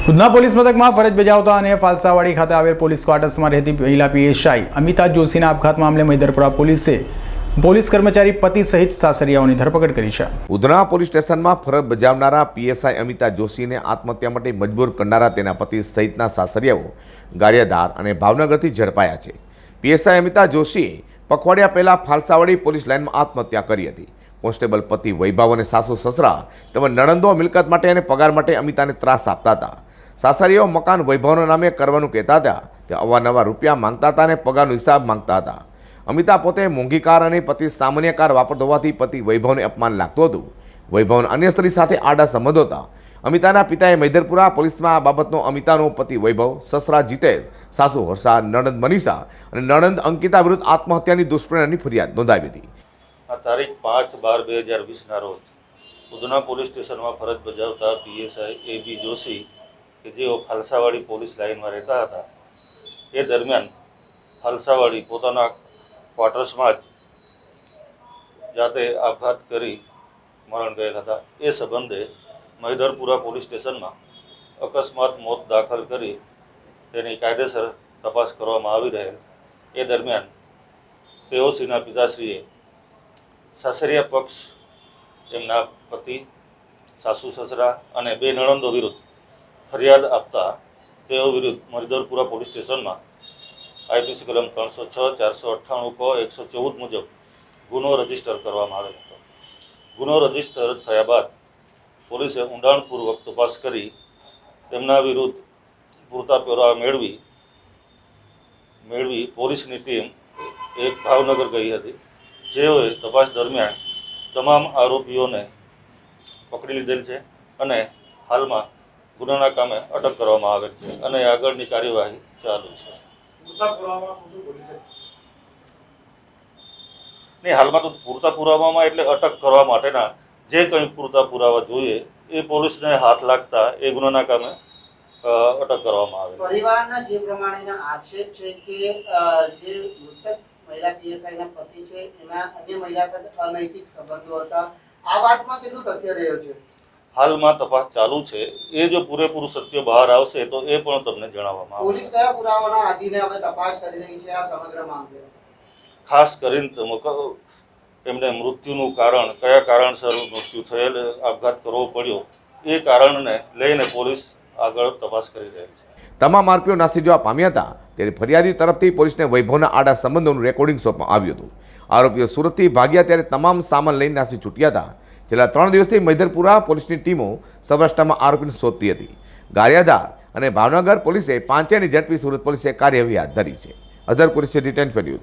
Udhna police મથકમાં ફરજ બજાવતા અને ફાલસાવાડી ખાતે આવેલ પોલીસ ક્વાર્ટર્સમાં રહેતી મહિલા પીએસઆઈ અમિતા જોશીના આપઘાત મામલે મહિદરપુરા પોલીસે પોલીસ કર્મચારી પતિ સહિત સાસરિયાઓની ધરપકડ કરી છે। ઉધના પોલીસ સ્ટેશનમાં ફરજ બજાવનારા પીએસઆઈ અમિતા જોશીને આત્મહત્યા માટે મજબૂર કરનારા તેના પતિ સહિતના સાસરિયાઓ ગારિયાધાર અને ભાવનગરથી ઝડપાયા છે। પીએસઆઈ અમિતા જોશીએ પખવાડિયા પહેલા ફાલસાવાડી પોલીસ લાઇનમાં આત્મહત્યા કરી હતી। કોન્સ્ટેબલ પતિ વૈભવ અને સાસુ સસરા તેમજ નણંદો મિલકત માટે અને પગાર માટે અમિતાને ત્રાસ આપતા હતા। સાસરીઓ મકાન વૈભવના નામે કરવાનું કહેતા હતા। તે અવારનવાર રૂપિયા માંગતા હતા અને પગારનો હિસાબ માંગતા હતા। અમિતા પોતે મોંઘી કાર અને પતિ સામાન્ય કાર વાપરતો હોવાથી પતિ વૈભવને અપમાન લાગતું હતું। વૈભવના અન્ય સ્ત્રી સાથે આડા સંબંધો હતા। અમિતાના પિતાએ મહિદરપુરા પોલીસમાં આ બાબતનો અમિતાનો પતિ વૈભવ, સસરા જીતેશ, સાસુ હર્ષા, નણંદ મનીષા અને નણંદ અંકિતા વિરુદ્ધ આત્મહત્યાની દુષ્પ્રેરણાની ફરિયાદ નોંધાવી હતી। આ તારીખ 5/12/2020ના રોજ ઉધના પોલીસ સ્ટેશનમાં ફરજ બજાવતા પીએસઆઈ એબી જોશી કે જેઓ ફાલસાવાડી પોલીસ લાઇનમાં રહેતા હતા એ દરમિયાન ફાલસાવાડી પોતાના ક્વાર્ટર્સમાં જ જાતે આપઘાત કરી મરણ ગયેલ હતા। એ સંબંધે મહિદરપુરા પોલીસ સ્ટેશનમાં અકસ્માત મોત દાખલ કરી તેની કાયદેસર તપાસ કરવામાં આવી રહેલ। એ દરમિયાન તેઓશ્રીના પિતાશ્રીએ સાસરિયા પક્ષ એમના પતિ, સાસુ સસરા અને બે નણંદો વિરુદ્ધ ફરિયાદ આપતા તેઓ વિરુદ્ધ મહિદરપુરા પોલીસ સ્ટેશનમાં આઈપીસી કલમ 306, 498 ક 114 મુજબ ગુનો રજીસ્ટર કરવામાં આવેલ હતો। ગુનો રજીસ્ટર થયા બાદ પોલીસે ઊંડાણપૂર્વક તપાસ કરી તેમના વિરુદ્ધ પૂરતા પુરાવા મેળવી પોલીસની ટીમ એક ભાવનગર ગઈ હતી। જેઓએ તપાસ દરમિયાન તમામ આરોપીઓને પકડી લીધેલ છે અને હાલમાં ગુનાના કામે અટક કરવામાં આવેલ છે અને આગળની કાર્યવાહી ચાલુ છે। નહીં, હાલમાં તો પૂરતા પુરાવામાં એટલે અટક કરવા માટેના જે કંઈ પૂરતા પુરાવા જોઈએ એ પોલીસને હાથ લાગતા એ ગુનાના કામે અટક કરવામાં આવે। પરિવારના જે પ્રમાણેના આક્ષેપ છે કે જે મૃતક મહિલા પીએસઆઈના પતિ છે એના અન્ય મહિલા સાથે અનૈતિક સંબંધો હતા। આ વાતમાં કેટલું સત્ય રહ્યું છે? હાલમાં તપાસ ચાલુ છે। એ જો પૂરેપૂરું સત્ય બહાર આવશે તો એ પણ તમને જણાવવામાં આવશે। પોલીસ કયા પુરાવાના આધીને હવે તપાસ કરી રહી છે આ સમગ્ર મામલે? ખાસ કરીને એમને મૃત્યુનું કારણ, કયા કારણસર મૃત્યુ થયેલ, આપઘાત કરવો પડ્યો એ કારણને લઈને પોલીસ આગળ તપાસ કરી રહી છે। તમામ આરોપીઓ નાસી જવા પામ્યા હતા ત્યારે ફરિયાદી તરફથી પોલીસને વૈભવના આડા સંબંધોનું રેકોર્ડિંગ સોંપવામાં આવ્યું હતું। આરોપીઓ સુરતથી ભાગ્યા ત્યારે તમામ સામાન લઈને નાસી છૂટ્યા હતા। છેલ્લા 3 દિવસથી મહિદરપુરા પોલીસની ટીમો સૌરાષ્ટ્રમાં આરોપીને શોધતી હતી। ગારિયાધાર અને ભાવનગર પોલીસે પાંચેયની ઝડપી સુરત પોલીસે કાર્યવાહી હાથ ધરી છે। અધર પોલીસે ડિટેન કર્યું।